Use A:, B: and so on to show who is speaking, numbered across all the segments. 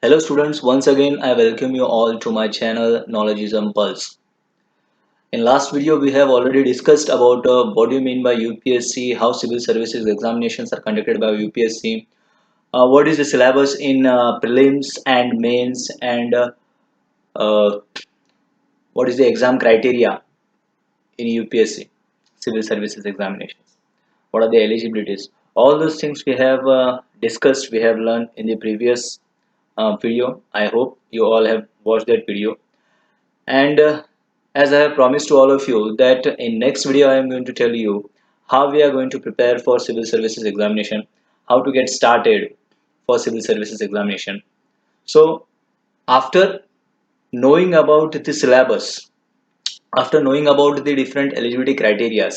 A: Hello students, once again I welcome you all to my channel Knowledgeism Pulse. In last video we have already discussed about what do you mean by UPSC, how civil services examinations are conducted by UPSC, what is the syllabus in prelims and mains and what is the exam criteria in UPSC civil services examinations. What are the eligibilities? All those things we have discussed, we have learned in the previous video. I hope you all have watched that video. And as I have promised to all of you that in next video I am going to tell you how we are going to prepare for civil services examination, how to get started for civil services examination. So after knowing about the syllabus, after knowing about the different eligibility criteria,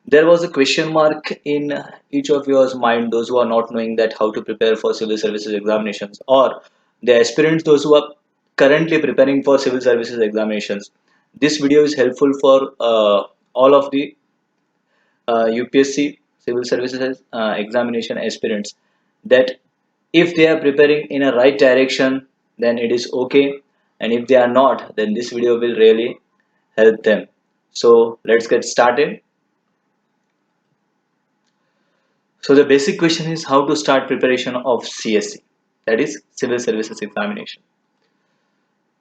A: there was a question mark in each of yours mind, those who are not knowing that how to prepare for civil services examinations, or the aspirants, those who are currently preparing for civil services examinations. This video is helpful for all of the UPSC civil services examination aspirants, that if they are preparing in a right direction, then it is okay, and if they are not, then this video will really help them. So let's get started. So the basic question is how to start preparation of CSE, that is Civil Services Examination.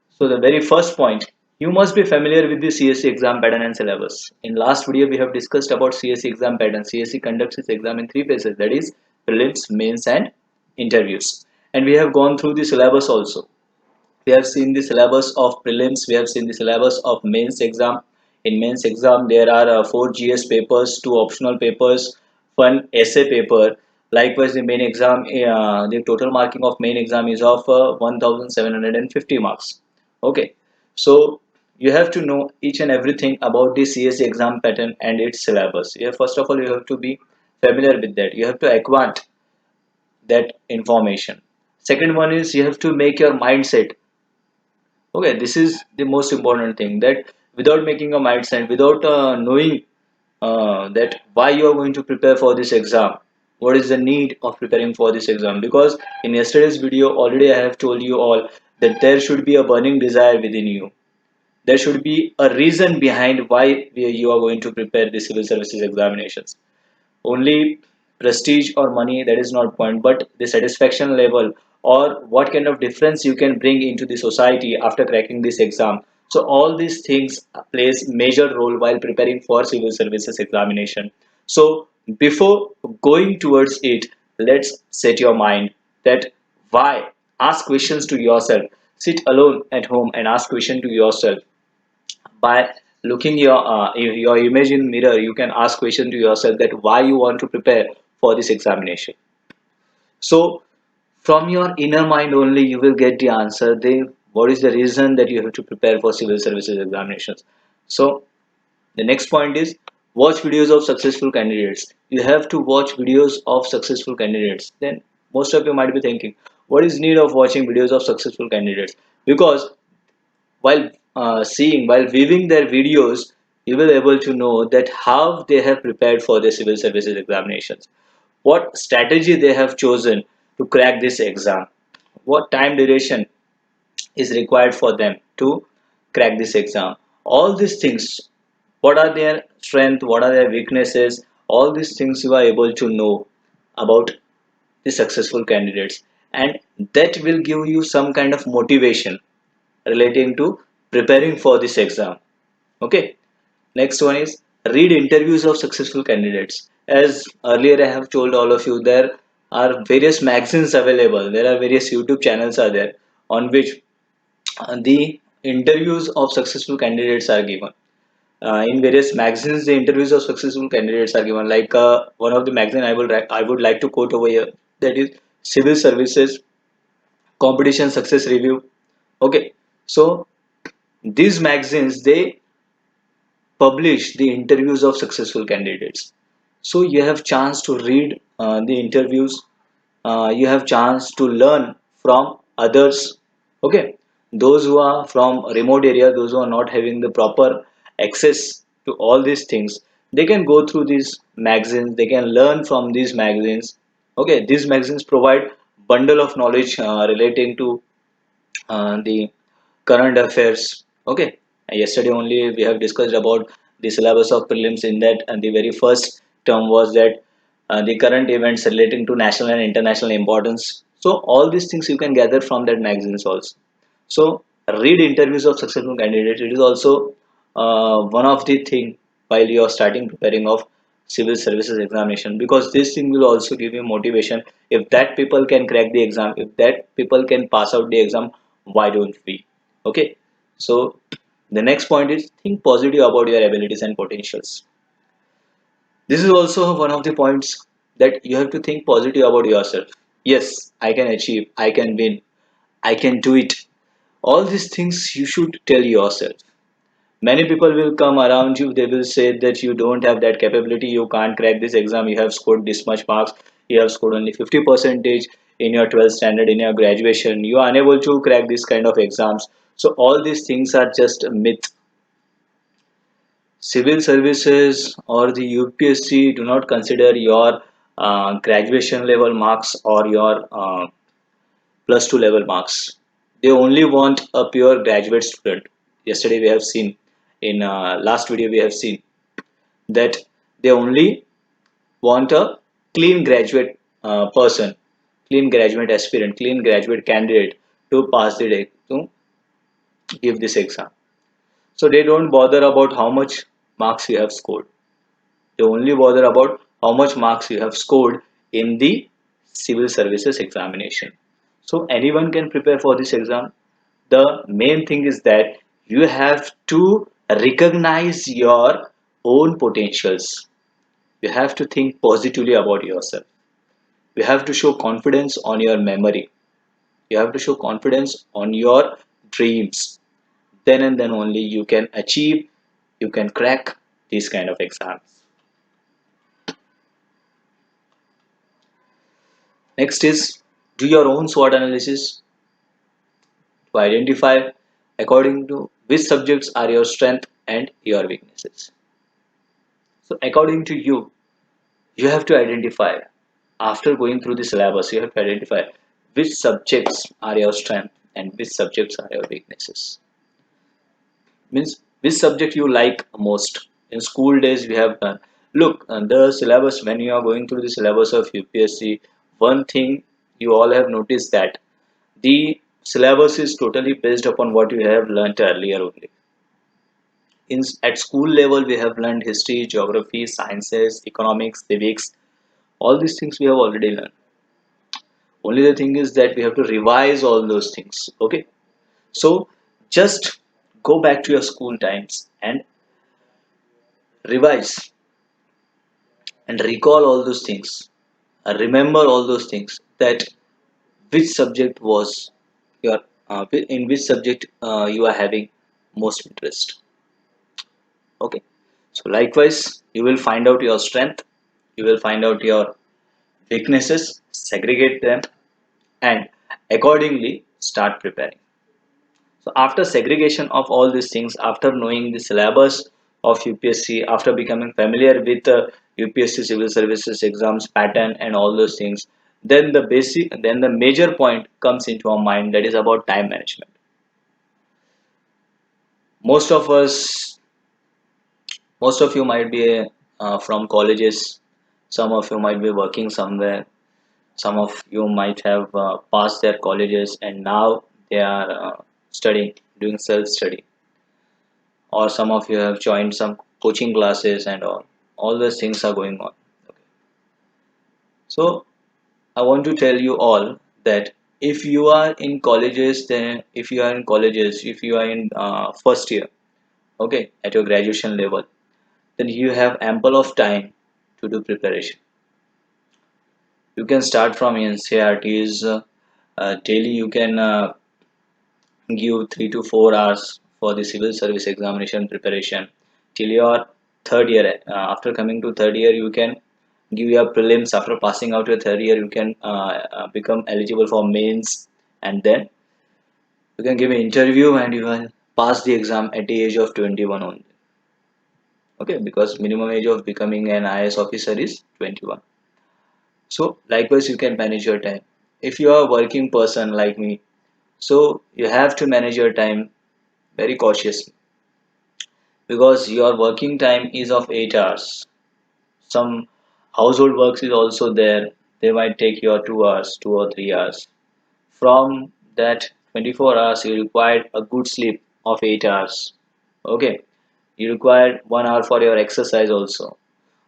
A: So the very first point, you must be familiar with the CSE exam pattern and syllabus. In last video, we have discussed about CSE exam pattern. CSE conducts its exam in three phases, that is prelims, mains and interviews. And we have gone through the syllabus also. We have seen the syllabus of prelims, we have seen the syllabus of mains exam. In mains exam there are four GS papers, two optional papers, one essay paper. Likewise the main exam, the total marking of main exam is of 1750 marks. Okay, so you have to know each and everything about the CSE exam pattern and its syllabus. Yeah, first of all you have to be familiar with that, you have to acquaint that information. Second one is you have to make your mindset. Okay, this is the most important thing, that without making a mindset, without knowing that why you are going to prepare for this exam, what is the need of preparing for this exam, because in yesterday's video already I have told you all that there should be a burning desire within you. There should be a reason behind why you are going to prepare the civil services examinations. Only prestige or money, that is not point, but the satisfaction level, or what kind of difference you can bring into the society after cracking this exam. So all these things plays major role while preparing for civil services examination. So before going towards it, let's set your mind that why. Ask questions to yourself. Sit alone at home and ask question to yourself. By looking your image in mirror, you can ask question to yourself that why you want to prepare for this examination. So from your inner mind only you will get the answer, the what is the reason that you have to prepare for civil services examinations. So the next point is watch videos of successful candidates. You have to watch videos of successful candidates. Then most of you might be thinking, what is need of watching videos of successful candidates? Because while while viewing their videos, you will able to know that how they have prepared for the civil services examinations, what strategy they have chosen to crack this exam, what time duration is required for them to crack this exam. All these things, what are their strength, what are their weaknesses, all these things you are able to know about the successful candidates, and that will give you some kind of motivation relating to preparing for this exam. Okay, next one is read interviews of successful candidates. As earlier I have told all of you, there are various magazines available, there are various YouTube channels are there on which the interviews of successful candidates are given. In various magazines the interviews of successful candidates are given, like one of the magazine I would like to quote over here, that is Civil Services Competition Success Review. Okay, so these magazines they publish the interviews of successful candidates. So you have chance to read the interviews, you have chance to learn from others. Okay, those who are from remote area, those who are not having the proper access to all these things, they can go through these magazines, they can learn from these magazines. Okay, these magazines provide bundle of knowledge relating to the current affairs. Okay, yesterday only we have discussed about the syllabus of prelims. In that, and the very first term was that the current events relating to national and international importance. So all these things you can gather from that magazines also. So read interviews of successful candidates. It is also one of the thing while you are starting preparing of civil services examination, because this thing will also give you motivation. If that people can crack the exam, if that people can pass out the exam, why don't we? Okay. So the next point is think positive about your abilities and potentials. This is also one of the points that you have to think positive about yourself. Yes, I can achieve, I can win, I can do it. All these things you should tell yourself. Many people will come around you, they will say that you don't have that capability, you can't crack this exam, you have scored this much marks, you have scored only 50 percentage in your 12th standard, in your graduation, you are unable to crack this kind of exams. So all these things are just a myth. Civil services or the UPSC do not consider your graduation level marks or your plus 2 level marks. They only want a pure graduate student. Yesterday we have seen, in last video we have seen that they only want a clean graduate person, clean graduate aspirant, clean graduate candidate to pass the day, to give this exam. So they don't bother about how much marks you have scored. They only bother about how much marks you have scored in the civil services examination. So anyone can prepare for this exam. The main thing is that you have to recognize your own potentials. You have to think positively about yourself. You have to show confidence on your memory. You have to show confidence on your dreams. Then and then only you can achieve, you can crack these kind of exams. Next is do your own SWOT analysis to identify according to which subjects are your strength and your weaknesses. So according to you, you have to identify, after going through the syllabus, you have to identify which subjects are your strength and which subjects are your weaknesses. Means which subject you like most. In school days, we have done. Look, the syllabus, when you are going through the syllabus of UPSC, one thing you all have noticed that the syllabus is totally based upon what you have learnt earlier only. At school level, we have learned history, geography, sciences, economics, civics. All these things we have already learned. Only the thing is that we have to revise all those things. Okay. So just go back to your school times and revise and recall all those things. Remember all those things, that which subject was your in which subject you are having most interest. Okay. So likewise, you will find out your strength, you will find out your weaknesses, segregate them, and accordingly start preparing. So after segregation of all these things, after knowing the syllabus of UPSC, after becoming familiar with the UPSC civil services exams pattern and all those things, then the major point comes into our mind, that is about time management. Most of us, most of you might be from colleges, some of you might be working somewhere, some of you might have passed their colleges and now they are studying, doing self study, or some of you have joined some coaching classes and all those things are going on. Okay. So I want to tell you all that if you are in colleges, then if you are in colleges, if you are in first year, okay, at your graduation level, then you have ample of time to do preparation. You can start from NCRTs. Daily you can give 3 to 4 hours for the civil service examination preparation till your third year. After coming to third year, you can give your prelims. After passing out your third year, you can become eligible for mains, and then you can give an interview and you will pass the exam at the age of 21 only. Okay, because minimum age of becoming an IS officer is 21. So likewise, you can manage your time. If you are a working person like me, So you have to manage your time very cautiously because your working time is of 8 hours. Some household works is also there. They might take your 2 hours, 2 or 3 hours. From that 24 hours, you require a good sleep of 8 hours. Okay, you require 1 hour for your exercise also.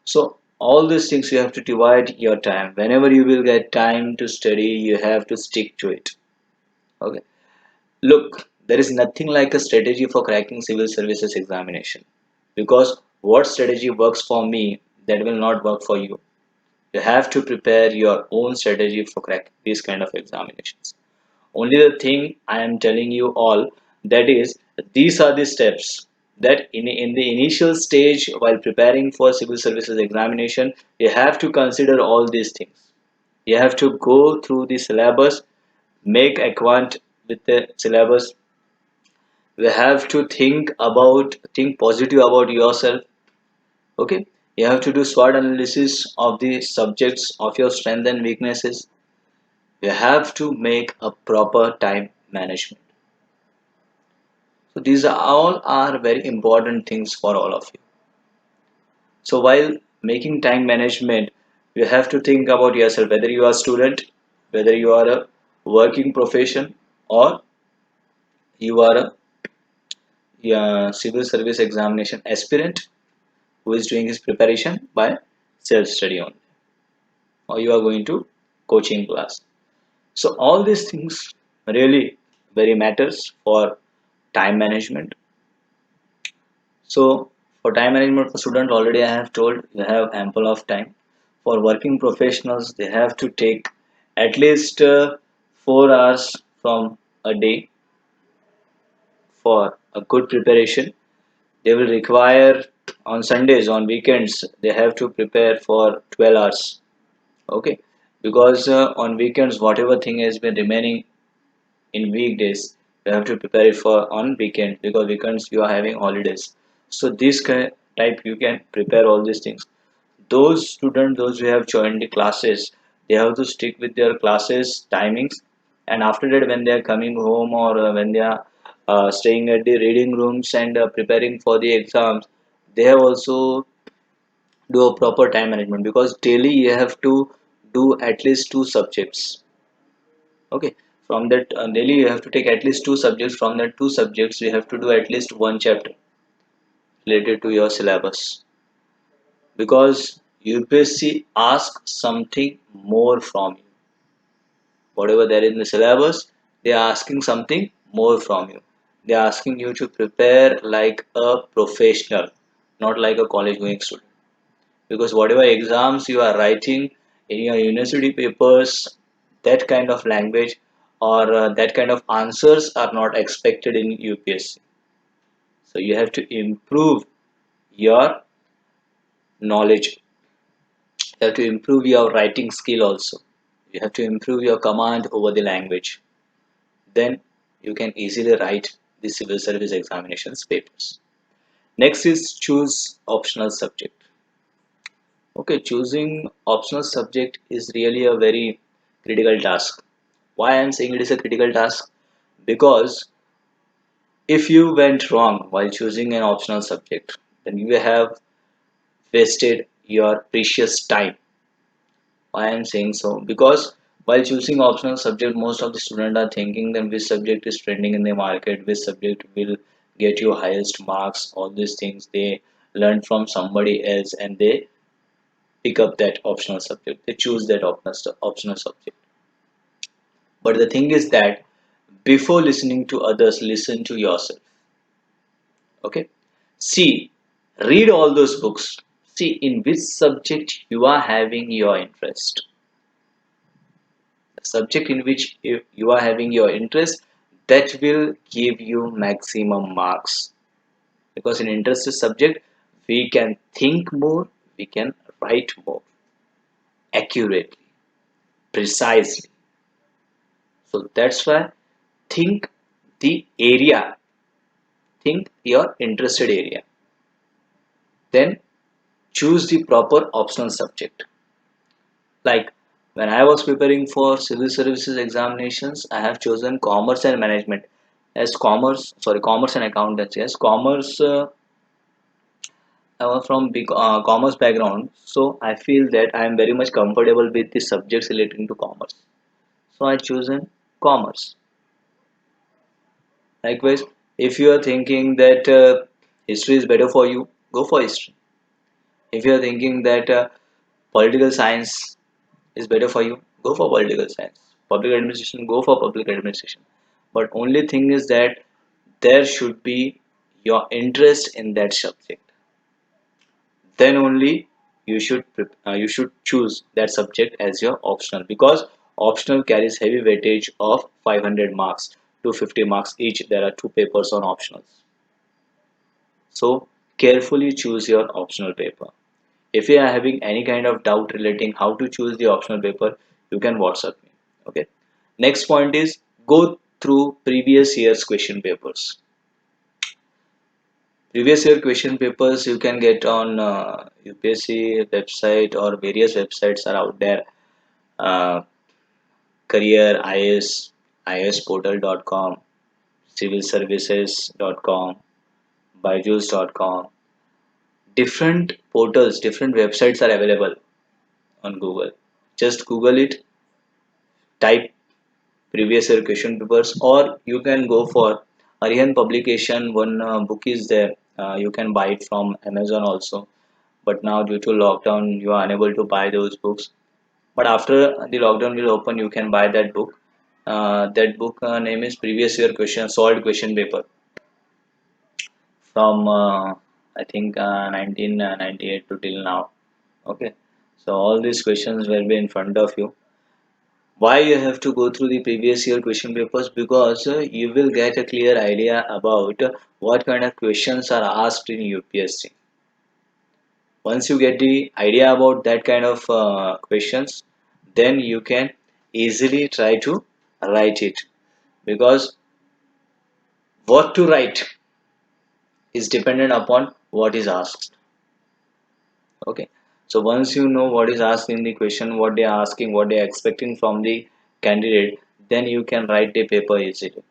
A: So all these things you have to divide your time. Whenever you will get time to study, you have to stick to it. Okay. Look, there is nothing like a strategy for cracking civil services examination because what strategy works for me that will not work for you. You have to prepare your own strategy for cracking these kind of examinations. Only the thing I am telling you all that is these are the steps that in the initial stage while preparing for civil services examination you have to consider all these things. You have to go through the syllabus, make acquaint with the syllabus. You have to think positive about yourself. Okay, you have to do SWOT analysis of the subjects of your strengths and weaknesses. You have to make a proper time management. So these are all are very important things for all of you. So while making time management, you have to think about yourself whether you are a student, whether you are a working profession, or you are a civil service examination aspirant who is doing his preparation by self study only, or you are going to coaching class. So all these things really very matters for time management. So for time management for student already I have told you have ample of time. For working professionals they have to take at least 4 hours from a day for a good preparation. They will require on Sundays, on weekends, they have to prepare for 12 hours. Okay, because on weekends, whatever thing has been remaining in weekdays, you have to prepare it for on weekend because weekends you are having holidays. So this type you can prepare all these things. Those students, those who have joined the classes, they have to stick with their classes timings, and after that, when they are coming home or when they are staying at the reading rooms and preparing for the exams, they have also do a proper time management because daily you have to do at least two subjects. Okay, from that daily you have to take at least two subjects. From that two subjects, you have to do at least one chapter related to your syllabus because UPSC asks something more from you. Whatever there is in the syllabus, they are asking something more from you. They are asking you to prepare like a professional, not like a college going student. Because whatever exams you are writing in your university papers, that kind of language or that kind of answers are not expected in UPSC. So you have to improve your knowledge. You have to improve your writing skill also. You have to improve your command over the language. Then you can easily write the civil service examinations papers. Next is choose optional subject. Okay, choosing optional subject is really a very critical task. Why I am saying it is a critical task? Because if you went wrong while choosing an optional subject, then you have wasted your precious time. Why I am saying so? Because while choosing optional subject, most of the students are thinking that which subject is trending in the market, which subject will get you highest marks, all these things they learn from somebody else and they pick up that optional subject. They choose that optional subject. But the thing is that before listening to others, listen to yourself. Okay. See, read all those books. See in which subject you are having your interest. The subject in which you are having your interest that will give you maximum marks. Because in interested subject, we can think more, we can write more accurately, precisely. So that's why think the area, think your interested area. Then choose the proper optional subject. Like When I was preparing for civil services examinations, I have chosen commerce and management. As commerce and accountancy. As commerce, I was from commerce background, so I feel that I am very much comfortable with the subjects relating to commerce. So I chosen commerce. Likewise, if you are thinking that history is better for you, go for history. If you are thinking that political science is better for you, go for political science. Public administration, go for public administration. But only thing is that there should be your interest in that subject. Then only you should choose that subject as your optional, because optional carries heavy weightage of 500 marks to 50 marks each. There are two papers on optionals. So carefully choose your optional paper. If you are having any kind of doubt relating how to choose the optional paper, you can WhatsApp me. Okay. Next point is go through previous year's question papers. Previous year question papers you can get on UPSC website, or various websites are out there. Uh, Career, IS, isportal.com, civilservices.com, byju's.com. Different portals, different websites are available on Google. Just Google it, type previous year question papers, or you can go for Aryan publication. One book is there. You can buy it from Amazon also. But now due to lockdown, you are unable to buy those books. But after the lockdown will open, you can buy that book. That book name is Previous Year Question Solved Question Paper from I think 1998 to till now. Okay, so all these questions will be in front of you. Why you have to go through the previous year question papers? Because you will get a clear idea about what kind of questions are asked in UPSC. Once you get the idea about that kind of questions, then you can easily try to write it, because what to write is dependent upon what is asked. Okay, so once you know what is asked in the question, what they are asking, what they are expecting from the candidate, then you can write the paper easily.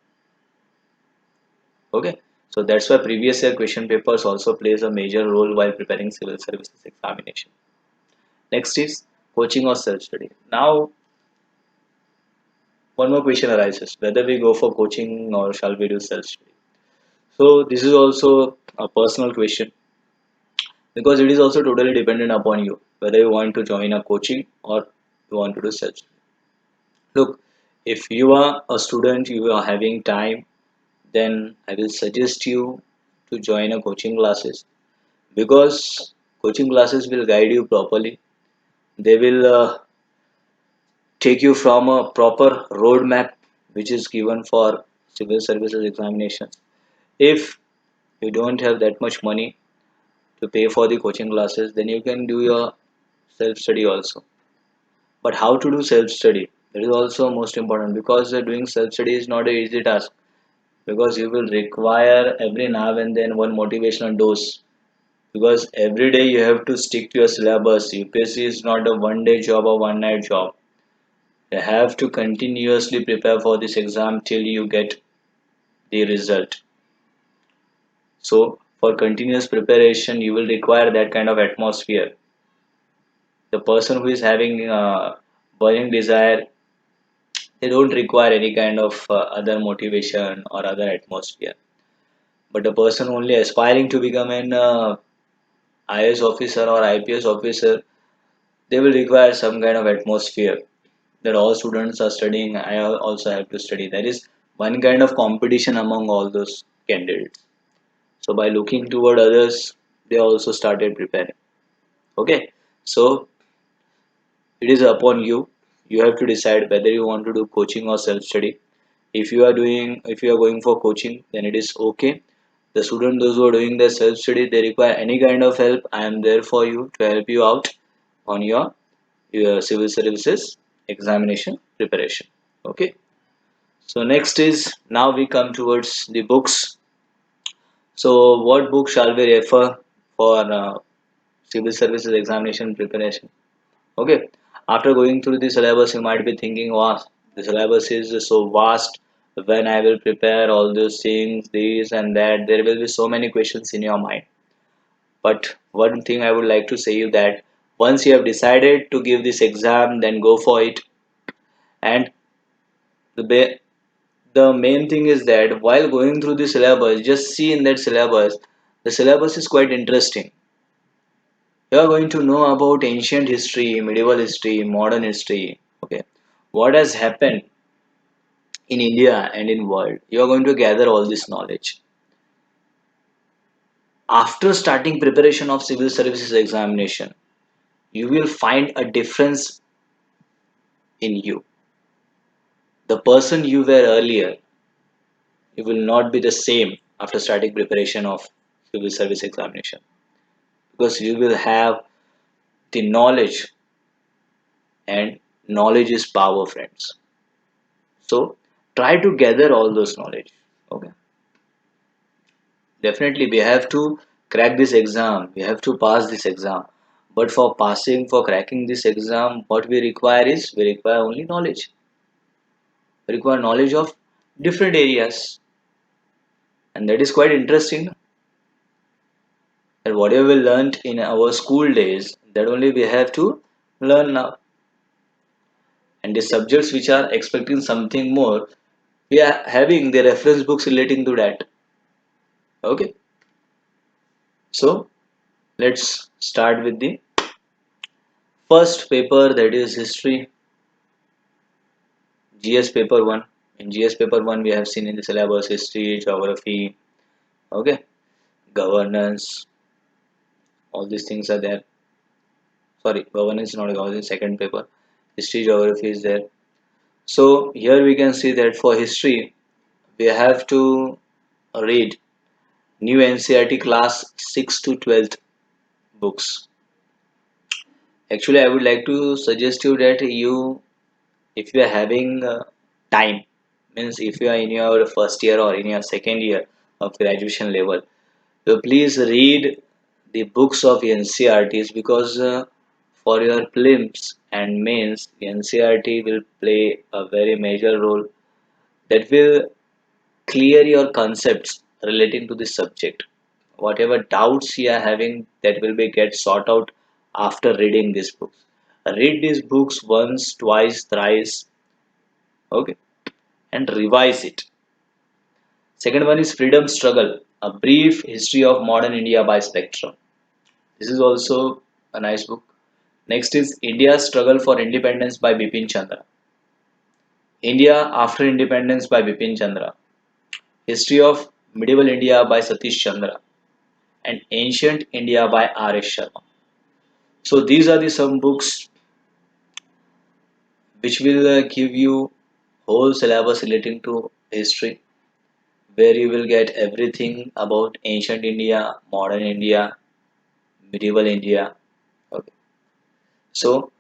A: Okay, so that's why previous year question papers also plays a major role while preparing civil services examination. Next is coaching or self-study. Now one more question arises, whether we go for coaching or shall we do self-study. So this is also a personal question, because it is also totally dependent upon you whether you want to join a coaching or you want to do self-study. Look, if you are a student, you are having time, then I will suggest you to join a coaching classes, because coaching classes will guide you properly. They will take you from a proper roadmap which is given for civil services examinations. If you don't have that much money to pay for the coaching classes, then you can do your self study also. But how to do self study, that is also most important, because doing self study is not an easy task, because you will require every now and then one motivational dose, because every day you have to stick to your syllabus. UPSC is not a one day job or one night job. You have to continuously prepare for this exam till you get the result. So for continuous preparation, you will require that kind of atmosphere. The person who is having burning desire, they don't require any kind of other motivation or other atmosphere. But the person only aspiring to become an IS officer or IPS officer, they will require some kind of atmosphere that all students are studying. I also have to study. There is one kind of competition among all those candidates. So by looking toward others, they also started preparing. Okay, so it is upon you. You have to decide whether you want to do coaching or self study. If you are going for coaching, then it is okay. The student, those who are doing their self study, they require any kind of help, I am there for you to help you out on your civil services examination preparation. Okay, so next is, now we come towards the books. So what book shall we refer for civil services examination preparation? Okay, After going through the syllabus, you might be thinking, wow, the syllabus is so vast. When I will prepare all those things, this and that, there will be so many questions in your mind. But one thing I would like to say you that once you have decided to give this exam, then go for it. And the the main thing is that while going through the syllabus, just see in that syllabus, the syllabus is quite interesting. You are going to know about ancient history, medieval history, modern history. Okay, what has happened in India and in world. You are going to gather all this knowledge. After starting preparation of civil services examination, you will find a difference in you. The person you were earlier, you will not be the same after starting preparation of civil service examination, because you will have the knowledge, and knowledge is power, friends. So try to gather all those knowledge. Okay, definitely we have to crack this exam, we have to pass this exam. But for passing, for cracking this exam, what we require is we require only knowledge. We require knowledge of different areas, and that is quite interesting. That whatever we learned in our school days, that only we have to learn now. And the subjects which are expecting something more, we are having the reference books relating to that. Okay, so let's start with the first paper, that is history, GS paper 1. In GS paper 1, we have seen in the syllabus history, geography, okay, governance, all these things are there. Sorry, governance is not governance, second paper. History, geography is there. So here we can see that for history, we have to read new NCERT class 6 to 12th books. Actually, I would like to suggest you that if you are having time, means if you are in your first year or in your second year of graduation level, so please read the books of NCRTs, because for your prelims and mains, NCRT will play a very major role that will clear your concepts relating to the subject. Whatever doubts you are having, that will be get sought out after reading these books. Read these books once, twice, thrice, okay, and revise it. Second one is Freedom Struggle, a brief history of modern India by Spectrum. This is also a nice book. Next is India's Struggle for Independence by Bipin Chandra. India After Independence by Bipin Chandra. History of Medieval India by Satish Chandra. And Ancient India by R. S. Sharma. So these are the some books which will give you whole syllabus relating to history, where you will get everything about ancient India, modern India, medieval India. Okay. So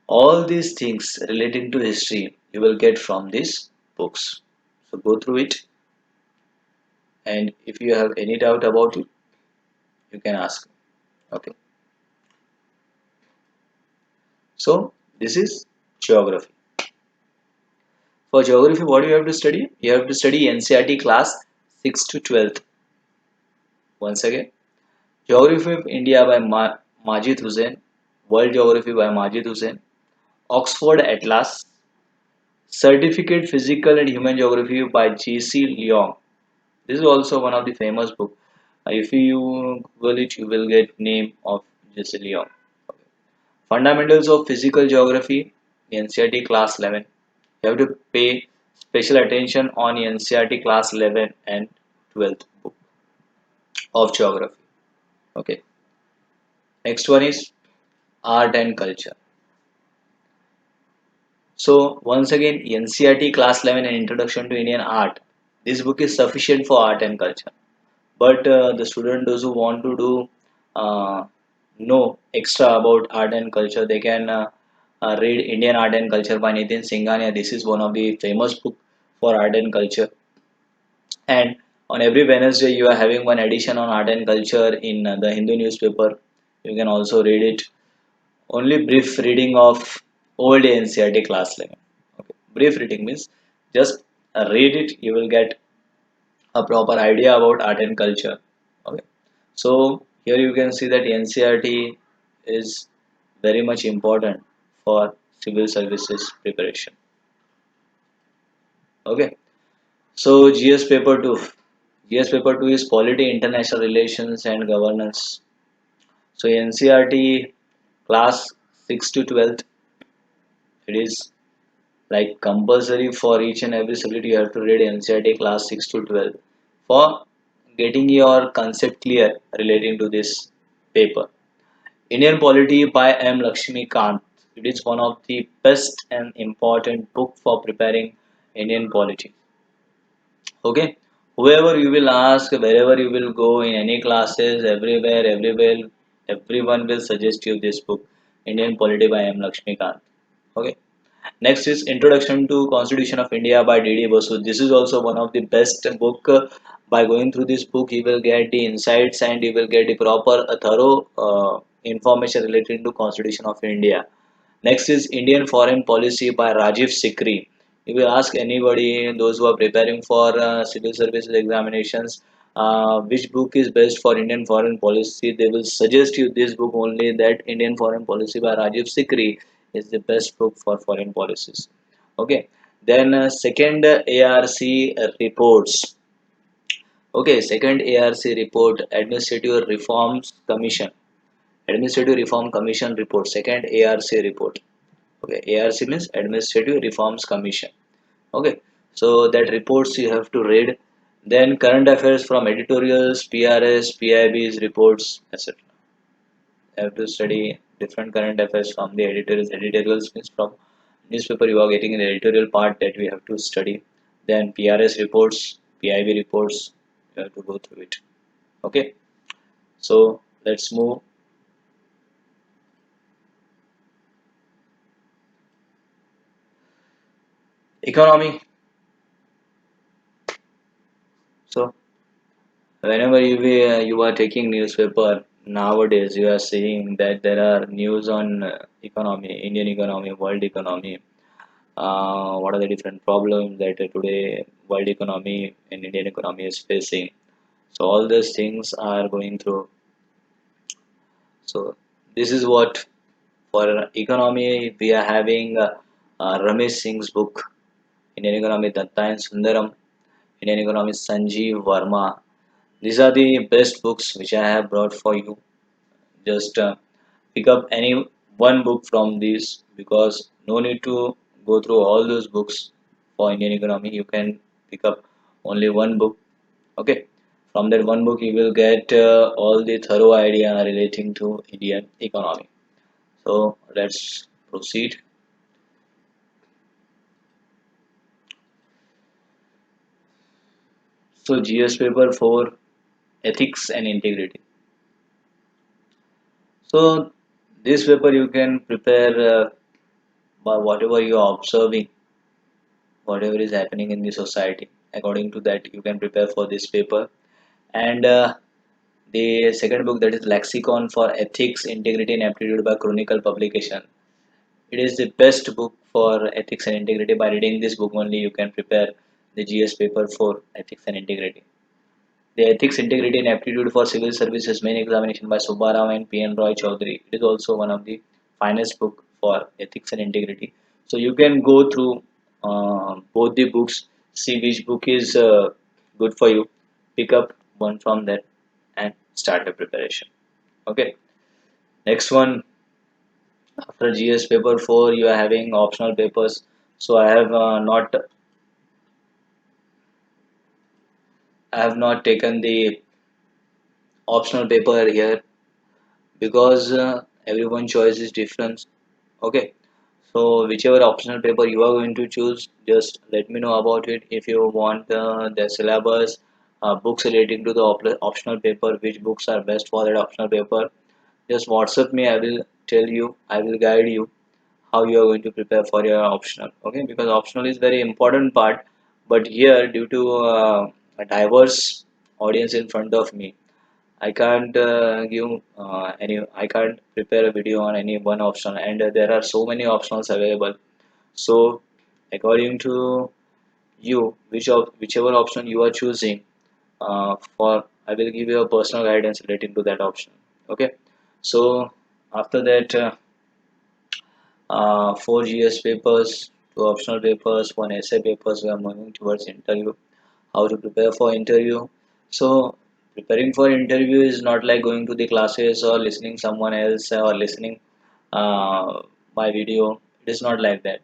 A: all these things relating to history you will get from these books. So go through it, and if you have any doubt about it, you can ask. Okay. So this is geography. For geography, what do you have to study? You have to study NCERT class 6 to 12th. Once again, Geography of India by Majid Hussain, World Geography by Majid Hussain, Oxford Atlas, Certificate Physical and Human Geography by J.C. Leong. This is also one of the famous book. If you Google it, you will get name of J.C. Leong. Fundamentals of Physical Geography, NCERT Class 11. You have to pay special attention on NCERT Class 11 and 12th book of Geography. Okay. Next one is Art and Culture. So once again, NCERT Class 11 and Introduction to Indian Art. This book is sufficient for art and culture. But the student those who want to do uh, know extra about art and culture, they can read Indian Art and Culture by Nitin Singhania. This is one of the famous book for art and culture. And on every Wednesday, you are having one edition on art and culture in the Hindu newspaper. You can also read it. Only brief reading of old NCERT class 11. Okay. Brief reading means just read it, you will get a proper idea about art and culture. Okay. So here you can see that NCERT is very much important for civil services preparation. Okay. So GS paper 2. GS paper 2 is polity, international relations and governance. So NCERT class 6 to 12th, it is like compulsory for each and every subject you have to read NCERT class 6 to 12 for getting your concept clear relating to this paper. Indian Polity by M. Lakshmi Kant. It is one of the best and important book for preparing Indian polity. Okay, whoever you will ask, wherever you will go in any classes, everywhere, everyone will suggest you this book, Indian Polity by M. Lakshmi Kant. Okay. Next is Introduction to Constitution of India by D.D. Basu. This is also one of the best book. By going through this book, you will get the insights and you will get the proper, thorough information related to Constitution of India. Next is Indian Foreign Policy by Rajiv Sikri. If you ask anybody, those who are preparing for civil services examinations, which book is best for Indian foreign policy, they will suggest you this book only, that Indian Foreign Policy by Rajiv Sikri is the best book for foreign policies. Okay. Then second ARC reports. Okay, second ARC report, Administrative Reforms Commission. Administrative Reform Commission report. Second ARC report. Okay, ARC means Administrative Reforms Commission. Okay, so that reports you have to read. Then current affairs from editorials, PRS, PIBs, reports, etc. You have to study different current affairs from the editorials. Editorials means from newspaper you are getting an editorial part that we have to study. Then PRS reports, PIB reports, you have to go through it. Okay, so let's move. Economy. So whenever you are taking newspaper nowadays, you are seeing that there are news on economy, Indian economy, world economy. What are the different problems that today world economy and Indian economy is facing? So all these things are going through. So this is what for economy we are having Ramesh Singh's book, Indian Economy, Datta and Sundaram. Indian Economy, Sanjeev Verma. These are the best books which I have brought for you. Just pick up any one book from these, because no need to go through all those books for Indian economy. You can pick up only one book. Okay, from that one book you will get all the thorough idea relating to Indian economy. So let's proceed. So GS paper 4, ethics and integrity. So this paper you can prepare by whatever you are observing, whatever is happening in the society. According to that, you can prepare for this paper. And the second book, that is Lexicon for Ethics, Integrity and Aptitude by Chronicle Publication. It is the best book for ethics and integrity. By reading this book only, you can prepare the GS paper for ethics and integrity. The Ethics, Integrity and Aptitude for Civil Services main examination by Subbarao and P.N. Roy Chaudhary. It is also one of the finest book for ethics and integrity. So you can go through both the books, see which book is good for you, pick up one from that and start the preparation. Okay. Next one, after GS paper 4, you are having optional papers. So I have not taken the optional paper here, because everyone choice is different. Okay, so whichever optional paper you are going to choose, just let me know about it. If you want the syllabus, books relating to the optional paper, which books are best for that optional paper, just WhatsApp me. I will tell you, I will guide you how you are going to prepare for your optional. Okay, because optional is very important part, but here due to a diverse audience in front of me, I can't give any. I can't prepare a video on any one option, and there are so many options available. So according to you, whichever option you are choosing, for I will give you a personal guidance relating to that option. Okay. So after that, four GS papers, two optional papers, one essay papers. We are moving towards interview. How to prepare for interview? So preparing for interview is not like going to the classes or listening someone else or listening my video. It is not like that.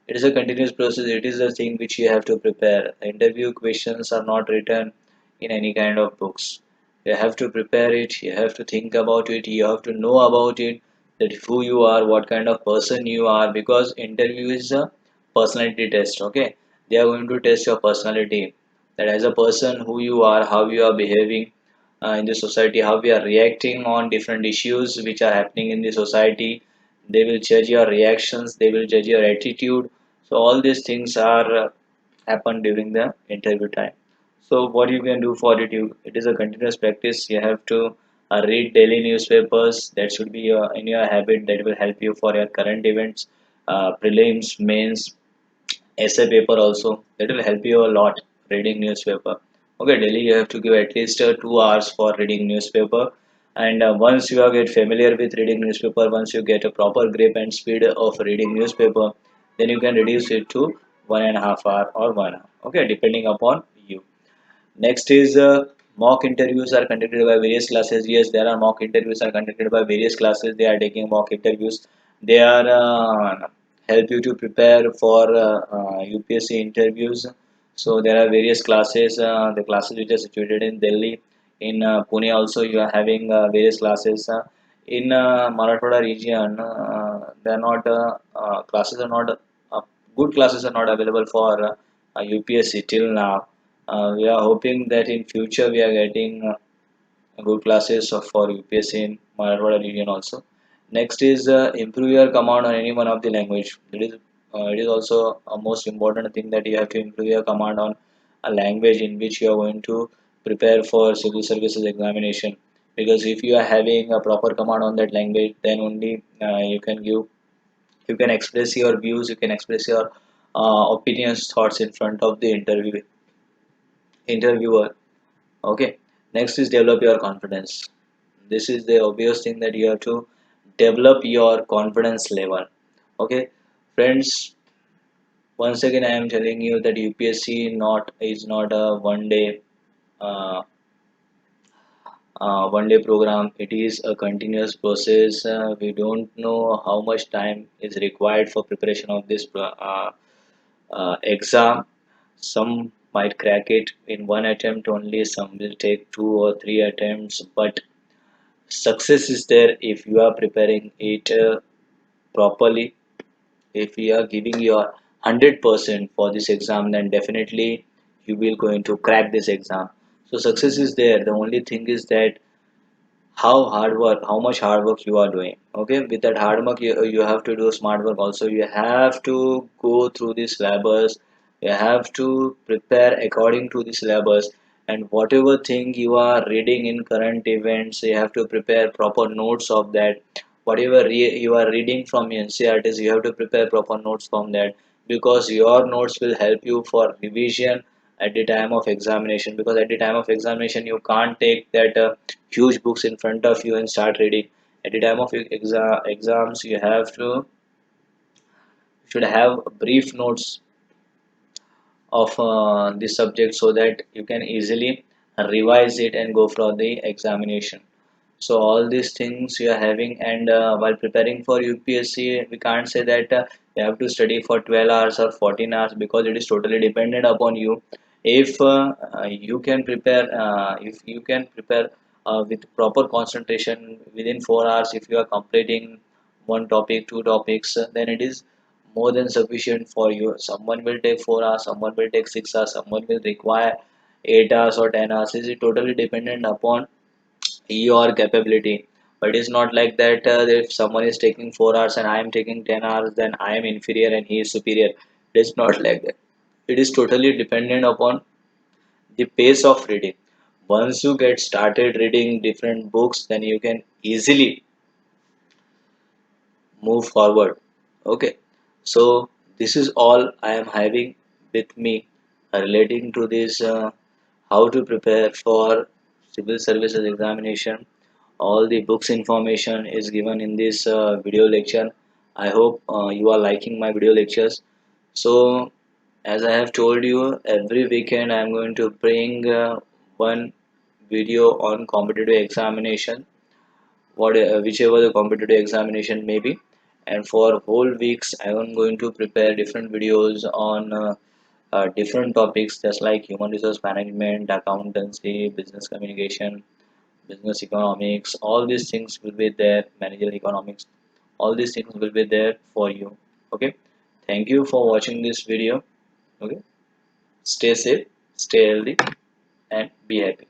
A: It is a continuous process. It is a thing which you have to prepare. Interview questions are not written in any kind of books. You have to prepare it. You have to think about it. You have to know about it. That who you are, what kind of person you are. Because interview is a personality test. Okay, they are going to test your personality. That as a person, who you are, how you are behaving in the society, how we are reacting on different issues which are happening in the society. They will judge your reactions, they will judge your attitude. So all these things are happen during the interview time. So what you can do for it, it is a continuous practice. You have to read daily newspapers. That should be in your habit. That will help you for your current events, prelims, mains, essay paper also. That will help you a lot reading newspaper. Okay, daily you have to give at least 2 hours for reading newspaper. And once you are get familiar with reading newspaper, once you get a proper grip and speed of reading newspaper, then you can reduce it to 1.5 hour or 1 hour. Okay, depending upon you. Next is mock interviews are conducted by various classes. Yes, there are mock interviews are conducted by various classes. They are taking mock interviews. They are help you to prepare for UPSC interviews. So there are various classes. The classes which are situated in Delhi, in Pune also you are having various classes. In Marathwada region, they are not classes are not good classes are not available for UPSC till now. We are hoping that in future we are getting good classes for UPSC in Marathwada region also. Next is improve your command on any one of the language. It is also a most important thing that you have to improve your command on a language in which you are going to prepare for civil services examination. Because if you are having a proper command on that language, then only you can express your views, you can express your opinions, thoughts in front of the interviewer. Okay, next is develop your confidence. This is the obvious thing that you have to develop your confidence level. Okay, friends, once again I am telling you that UPSC not is not a uh, one day program. It is a continuous process. We don't know how much time is required for preparation of this exam. Some might crack it in one attempt only, some will take 2 or 3 attempts, but success is there if you are preparing it properly. If you are giving your 100% for this exam, then definitely you will going to crack this exam. So success is there. The only thing is that how much hard work you are doing. Okay, with that hard work you have to do smart work also. You have to go through the syllabus, you have to prepare according to the syllabus, and whatever thing you are reading in current events, you have to prepare proper notes of that. Whatever you are reading from NCRTs, you have to prepare proper notes from that, because your notes will help you for revision at the time of examination. Because at the time of examination you can't take that huge books in front of you and start reading. At the time of exams you have to should have brief notes of this subject, so that you can easily revise it and go for the examination. So all these things you are having. And while preparing for UPSC, we can't say that you have to study for 12 hours or 14 hours, because it is totally dependent upon you. If you can prepare if you can prepare with proper concentration within 4 hours, if you are completing one topic, two topics, then it is more than sufficient for you. Someone will take 4 hours, someone will take 6 hours, someone will require 8 hours or 10 hours. It is totally dependent upon your capability. But it's not like that if someone is taking 4 hours and I am taking 10 hours, then I am inferior and he is superior. It's not like that. It is totally dependent upon the pace of reading. Once you get started reading different books, then you can easily move forward. Okay, so this is all I am having with me relating to this how to prepare for civil services examination. All the books information is given in this video lecture. I hope you are liking my video lectures. So as I have told you, every weekend I am going to bring one video on competitive examination, what whichever the competitive examination may be. And for whole weeks I am going to prepare different videos on different topics, just like human resource management, accountancy, business communication, business economics. All these things will be there, managerial economics. All these things will be there for you. Okay, thank you for watching this video. Okay, stay safe, stay healthy, and be happy.